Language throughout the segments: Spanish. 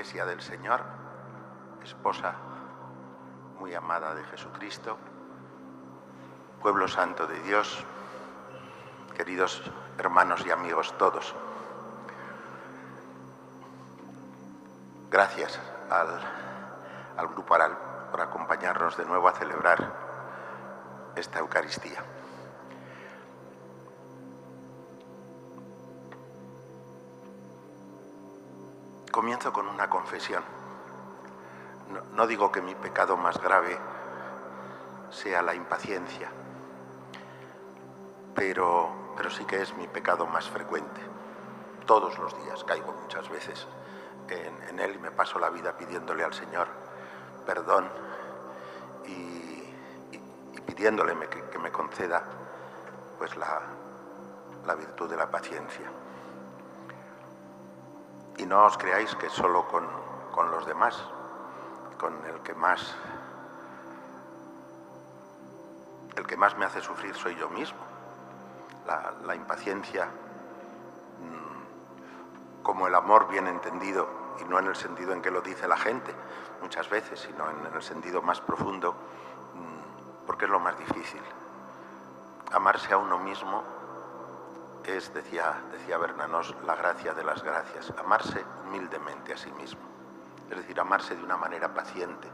Iglesia del Señor, esposa muy amada de Jesucristo, pueblo santo de Dios, queridos hermanos y amigos todos. Gracias al Grupo Aral por acompañarnos de nuevo a celebrar esta Eucaristía. Comienzo con una confesión. No digo que mi pecado más grave sea la impaciencia, pero sí que es mi pecado más frecuente. Todos los días caigo muchas veces en él y me paso la vida pidiéndole al Señor perdón y pidiéndole que me conceda pues la virtud de la paciencia. Y no os creáis que solo con los demás, con el que más me hace sufrir soy yo mismo. La impaciencia, como el amor bien entendido, y no en el sentido en que lo dice la gente muchas veces, sino en el sentido más profundo, porque es lo más difícil. Amarse a uno mismo es, decía Bernanos, la gracia de las gracias, amarse humildemente a sí mismo, es decir, amarse de una manera paciente,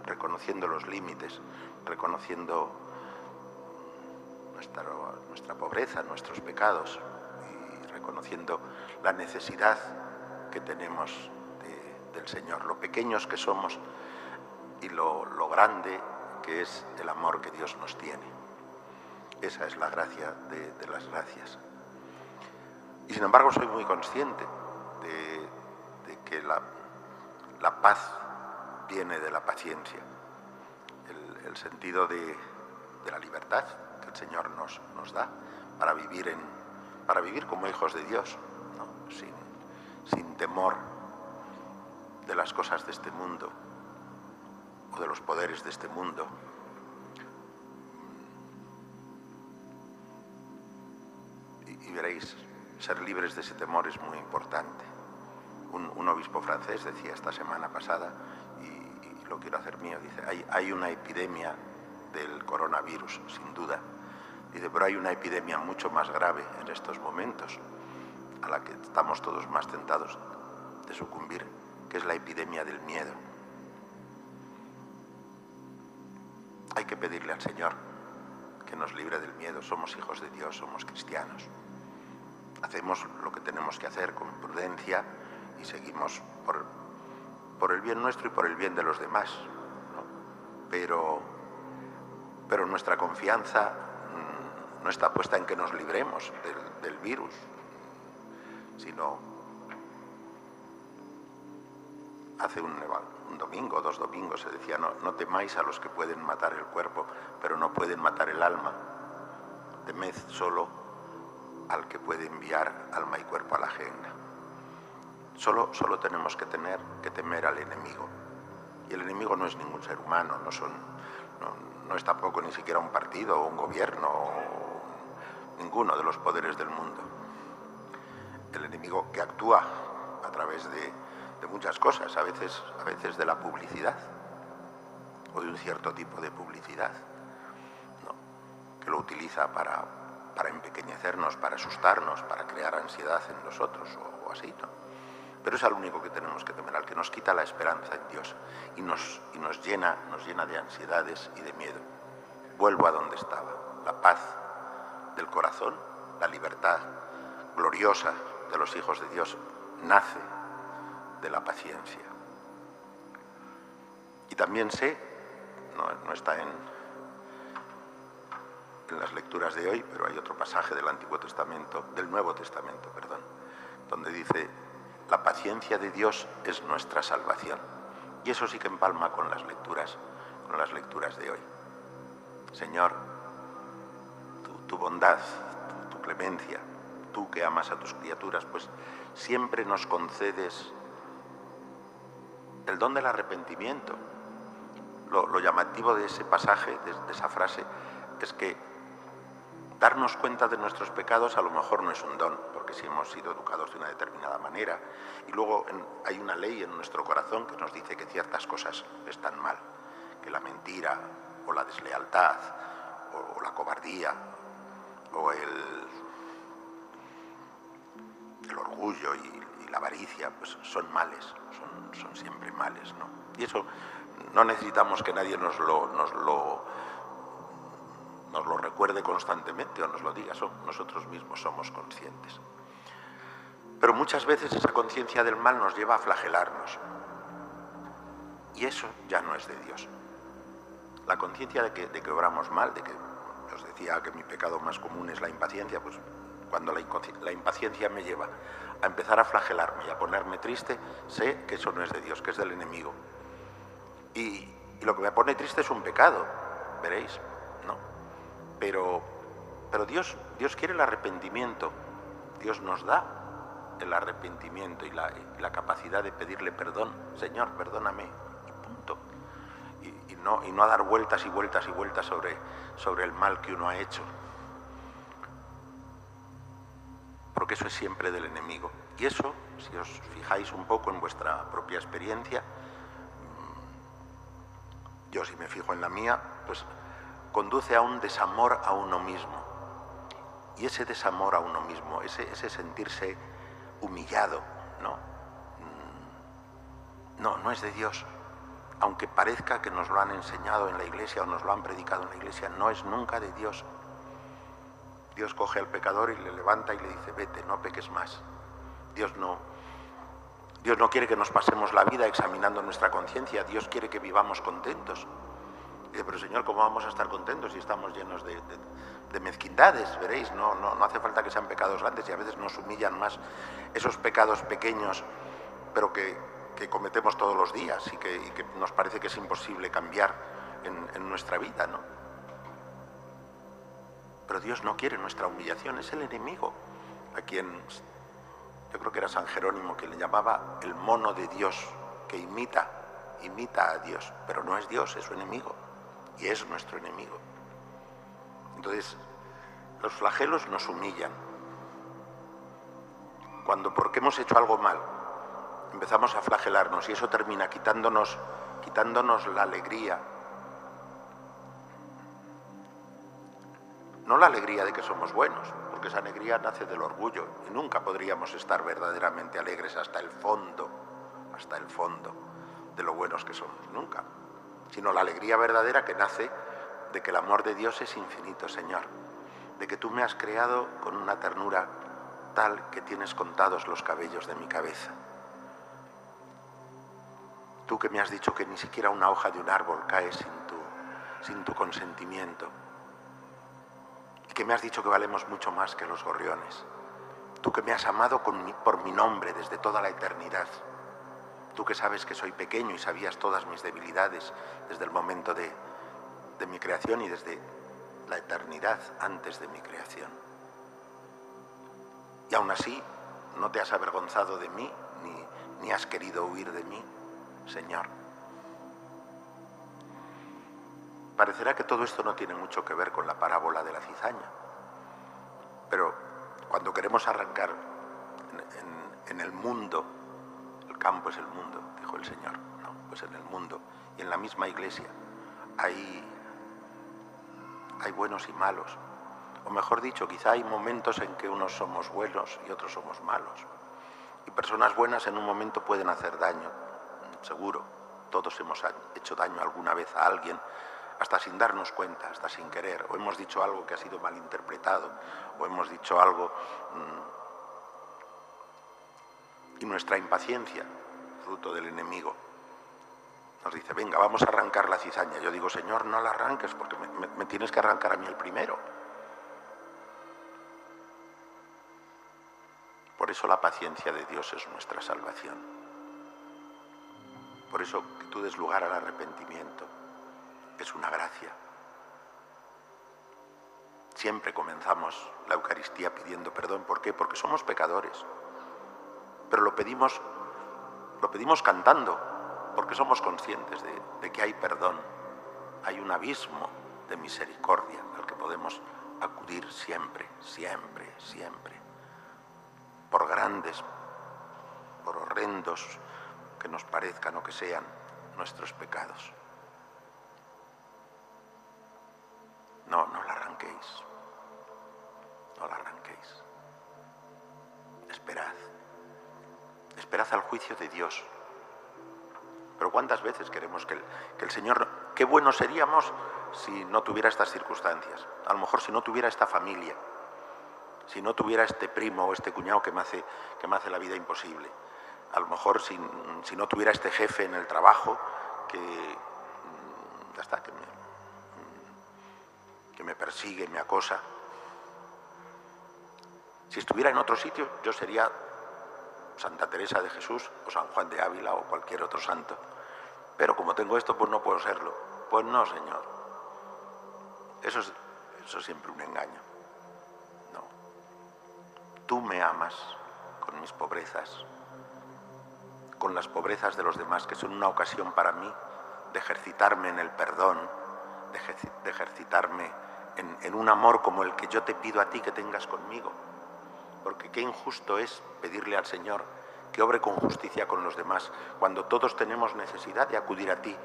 reconociendo los límites, reconociendo nuestra pobreza, nuestros pecados y reconociendo la necesidad que tenemos del Señor, lo pequeños que somos y lo grande que es el amor que Dios nos tiene. Esa es la gracia de las gracias. Y sin embargo soy muy consciente de que la paz viene de la paciencia, el sentido de la libertad que el Señor nos da para vivir como hijos de Dios, ¿no? Sin temor de las cosas de este mundo o de los poderes de este mundo. Y veréis, ser libres de ese temor es muy importante. Un obispo francés decía esta semana pasada, y lo quiero hacer mío, dice, hay una epidemia del coronavirus, sin duda. Dice, pero hay una epidemia mucho más grave en estos momentos, a la que estamos todos más tentados de sucumbir, que es la epidemia del miedo. Hay que pedirle al Señor que nos libre del miedo. Somos hijos de Dios, somos cristianos. Hacemos lo que tenemos que hacer con prudencia y seguimos por el bien nuestro y por el bien de los demás, ¿no? Pero nuestra confianza no está puesta en que nos libremos del virus, sino hace un domingo, 2 domingos se decía, no temáis a los que pueden matar el cuerpo, pero no pueden matar el alma. Temed solo al que puede enviar alma y cuerpo a la gehenna. Solo tenemos que temer al enemigo. Y el enemigo no es ningún ser humano, no es tampoco ni siquiera un partido o un gobierno o ninguno de los poderes del mundo. El enemigo que actúa a través de muchas cosas, a veces de la publicidad o de un cierto tipo de publicidad, ¿no? Que lo utiliza para empequeñecernos, para asustarnos, para crear ansiedad en nosotros o así, ¿no? Pero es al único que tenemos que temer, al que nos quita la esperanza en Dios y nos llena de ansiedades y de miedo. Vuelvo a donde estaba. La paz del corazón, la libertad gloriosa de los hijos de Dios nace de la paciencia. Y también sé, no está en las lecturas de hoy, pero hay otro pasaje del Nuevo Testamento, donde dice, la paciencia de Dios es nuestra salvación. Y eso sí que empalma con las lecturas de hoy. Señor, tu bondad, tu clemencia, tú que amas a tus criaturas, pues siempre nos concedes el don del arrepentimiento. Lo llamativo de ese pasaje, de esa frase, es que Darnos cuenta de nuestros pecados a lo mejor no es un don, porque si hemos sido educados de una determinada manera. Y luego hay una ley en nuestro corazón que nos dice que ciertas cosas están mal, que la mentira o la deslealtad o la cobardía o el orgullo y la avaricia pues son males, son siempre males, ¿no? Y eso no necesitamos que nadie nos lo recuerde constantemente o nos lo diga, nosotros mismos somos conscientes. Pero muchas veces esa conciencia del mal nos lleva a flagelarnos. Y eso ya no es de Dios. La conciencia de que obramos mal, de que os decía que mi pecado más común es la impaciencia, pues cuando la impaciencia me lleva a empezar a flagelarme y a ponerme triste, sé que eso no es de Dios, que es del enemigo. Y lo que me pone triste es un pecado, veréis, ¿no? Pero Dios quiere el arrepentimiento. Dios nos da el arrepentimiento y la capacidad de pedirle perdón. Señor, perdóname, y punto. Y no a dar vueltas y vueltas y vueltas sobre el mal que uno ha hecho. Porque eso es siempre del enemigo. Y eso, si os fijáis un poco en vuestra propia experiencia, yo si me fijo en la mía, pues conduce a un desamor a uno mismo. Y ese desamor a uno mismo, ese sentirse humillado, no es de Dios. Aunque parezca que nos lo han enseñado en la iglesia o nos lo han predicado en la iglesia, no es nunca de Dios. Dios coge al pecador y le levanta y le dice, vete, no peques más. Dios no quiere que nos pasemos la vida examinando nuestra conciencia. Dios quiere que vivamos contentos. Dice, pero Señor, ¿cómo vamos a estar contentos si estamos llenos de mezquindades? Veréis, no hace falta que sean pecados grandes y a veces nos humillan más esos pecados pequeños, pero que cometemos todos los días y que nos parece que es imposible cambiar en nuestra vida, ¿no? Pero Dios no quiere nuestra humillación, es el enemigo, a quien yo creo que era San Jerónimo que le llamaba el mono de Dios, que imita a Dios, pero no es Dios, es su enemigo, y es nuestro enemigo. Entonces, los flagelos nos humillan. Porque hemos hecho algo mal, empezamos a flagelarnos y eso termina quitándonos la alegría. No la alegría de que somos buenos, porque esa alegría nace del orgullo y nunca podríamos estar verdaderamente alegres hasta el fondo de lo buenos que somos, nunca. Sino la alegría verdadera que nace de que el amor de Dios es infinito, Señor, de que tú me has creado con una ternura tal que tienes contados los cabellos de mi cabeza. Tú que me has dicho que ni siquiera una hoja de un árbol cae sin tu consentimiento. Y que me has dicho que valemos mucho más que los gorriones. Tú que me has amado por mi nombre desde toda la eternidad. Tú que sabes que soy pequeño y sabías todas mis debilidades desde el momento de mi creación y desde la eternidad antes de mi creación. Y aún así no te has avergonzado de mí ni has querido huir de mí, Señor. Parecerá que todo esto no tiene mucho que ver con la parábola de la cizaña, pero cuando queremos arrancar en el mundo, el campo es el mundo, dijo el Señor, ¿no? Pues en el mundo y en la misma iglesia hay buenos y malos, o mejor dicho, quizá hay momentos en que unos somos buenos y otros somos malos, y personas buenas en un momento pueden hacer daño, seguro, todos hemos hecho daño alguna vez a alguien, hasta sin darnos cuenta, hasta sin querer, o hemos dicho algo que ha sido malinterpretado, o hemos dicho algo y nuestra impaciencia, fruto del enemigo, nos dice, venga, vamos a arrancar la cizaña. Yo digo, Señor, no la arranques porque me tienes que arrancar a mí el primero. Por eso la paciencia de Dios es nuestra salvación. Por eso que tú des lugar al arrepentimiento es una gracia. Siempre comenzamos la Eucaristía pidiendo perdón. ¿Por qué? Porque somos pecadores. Pero lo pedimos cantando, porque somos conscientes de que hay perdón, hay un abismo de misericordia al que podemos acudir siempre, siempre, siempre, por grandes, por horrendos que nos parezcan o que sean nuestros pecados. No la arranquéis, no la arranquéis. Esperad al juicio de Dios. Pero ¿cuántas veces queremos que el Señor... Qué buenos seríamos si no tuviera estas circunstancias. A lo mejor si no tuviera esta familia, si no tuviera este primo o este cuñado que me hace la vida imposible. A lo mejor si no tuviera este jefe en el trabajo que me persigue, me acosa. Si estuviera en otro sitio, yo sería Santa Teresa de Jesús o San Juan de Ávila o cualquier otro santo. Pero como tengo esto, pues no puedo serlo. Pues no, Señor. Eso es siempre un engaño. No. Tú me amas con mis pobrezas, con las pobrezas de los demás, que son una ocasión para mí de ejercitarme en el perdón, de ejercitarme en un amor como el que yo te pido a ti que tengas conmigo. Porque qué injusto es pedirle al Señor que obre con justicia con los demás, cuando todos tenemos necesidad de acudir a ti,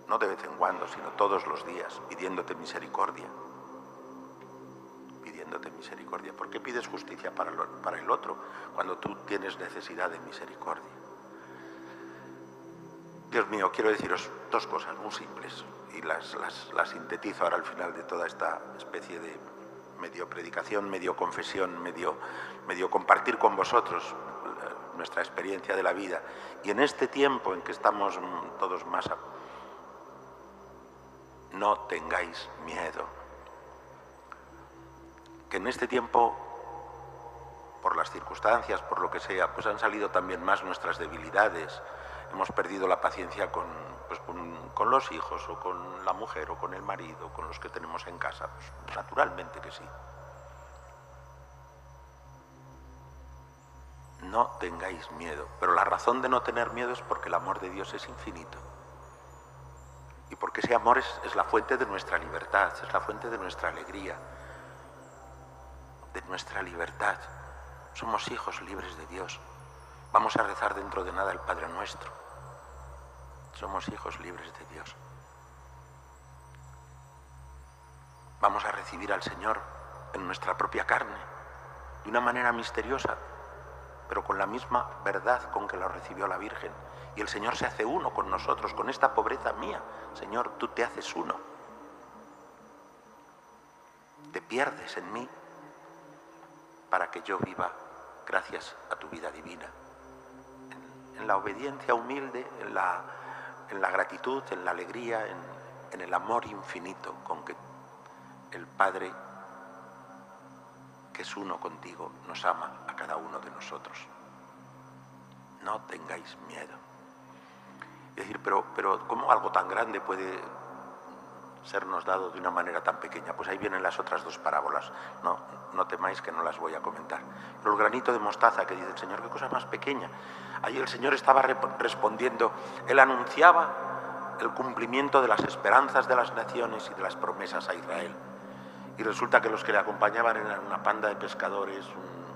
no de vez en cuando, sino todos los días, pidiéndote misericordia. Pidiéndote misericordia. ¿Por qué pides justicia para el otro cuando tú tienes necesidad de misericordia? Dios mío, quiero deciros dos cosas muy simples y las sintetizo ahora al final de toda esta especie de medio predicación, medio confesión, medio compartir con vosotros nuestra experiencia de la vida. Y en este tiempo en que estamos todos más... No tengáis miedo. Que en este tiempo, por las circunstancias, por lo que sea, pues han salido también más nuestras debilidades. Hemos perdido la paciencia con los hijos, o con la mujer, o con el marido, con los que tenemos en casa. Pues naturalmente que sí. No tengáis miedo. Pero la razón de no tener miedo es porque el amor de Dios es infinito. Y porque ese amor es la fuente de nuestra libertad, es la fuente de nuestra alegría, de nuestra libertad. Somos hijos libres de Dios. Vamos a rezar dentro de nada el Padre Nuestro. Somos hijos libres de Dios. Vamos a recibir al Señor en nuestra propia carne, de una manera misteriosa, pero con la misma verdad con que lo recibió la Virgen. Y el Señor se hace uno con nosotros, con esta pobreza mía. Señor, tú te haces uno. Te pierdes en mí para que yo viva gracias a tu vida divina. En la obediencia humilde, en la gratitud, en la alegría, en el amor infinito con que el Padre, que es uno contigo, nos ama a cada uno de nosotros. No tengáis miedo. Es decir, pero ¿cómo algo tan grande puede sernos dado de una manera tan pequeña? Pues ahí vienen las otras dos parábolas. No temáis que no las voy a comentar. Pero el granito de mostaza que dice el Señor, qué cosa más pequeña. Ahí el Señor estaba respondiendo, Él anunciaba el cumplimiento de las esperanzas de las naciones y de las promesas a Israel. Y resulta que los que le acompañaban eran una panda de pescadores,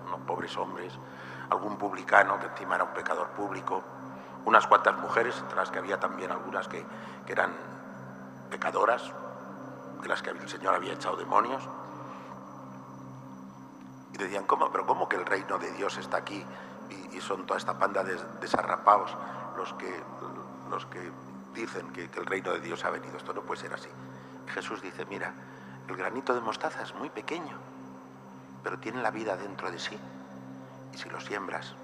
unos pobres hombres, algún publicano que encima era un pecador público, unas cuantas mujeres, entre las que había también algunas que eran pecadoras, de las que el Señor había echado demonios. Y decían, ¿cómo que el reino de Dios está aquí? Y son toda esta panda de desarrapados los que dicen que el reino de Dios ha venido. Esto no puede ser así. Y Jesús dice, mira, el granito de mostaza es muy pequeño, pero tiene la vida dentro de sí. Y si lo siembras,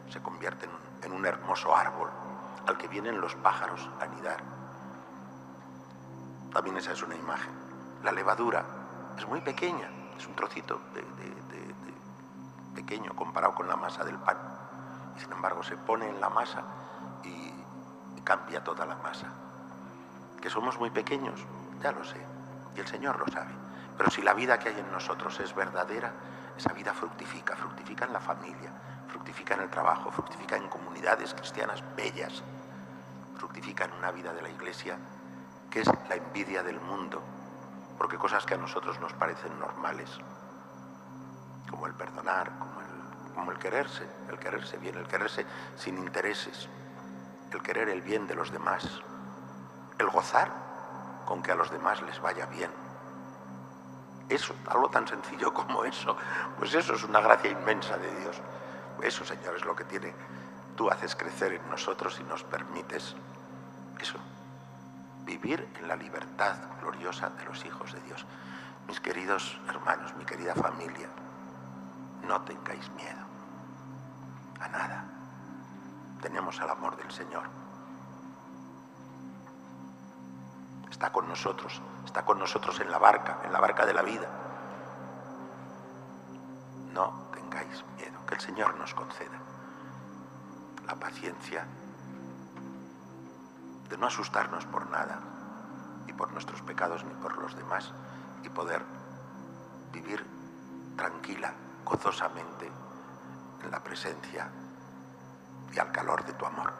se convierte en un hermoso árbol al que vienen los pájaros a anidar. También esa es una imagen. La levadura es muy pequeña, es un trocito pequeño comparado con la masa del pan. Y sin embargo se pone en la masa y cambia toda la masa. Que somos muy pequeños, ya lo sé, y el Señor lo sabe. Pero si la vida que hay en nosotros es verdadera, esa vida fructifica en la familia, fructifica en el trabajo, fructifica en comunidades cristianas bellas, fructifica en una vida de la Iglesia que es la envidia del mundo, porque cosas que a nosotros nos parecen normales, como el perdonar, como el quererse bien, el quererse sin intereses, el querer el bien de los demás, el gozar con que a los demás les vaya bien. Eso, algo tan sencillo como eso, pues eso es una gracia inmensa de Dios. Eso, Señor, es lo que tiene. Tú haces crecer en nosotros y nos permites eso, vivir en la libertad gloriosa de los hijos de Dios. Mis queridos hermanos, mi querida familia, no tengáis miedo a nada. Tenemos el amor del Señor. Está con nosotros en la barca de la vida. No tengáis miedo, que el Señor nos conceda la paciencia de no asustarnos por nada, ni por nuestros pecados, ni por los demás, y poder vivir tranquila, gozosamente, en la presencia y al calor de tu amor.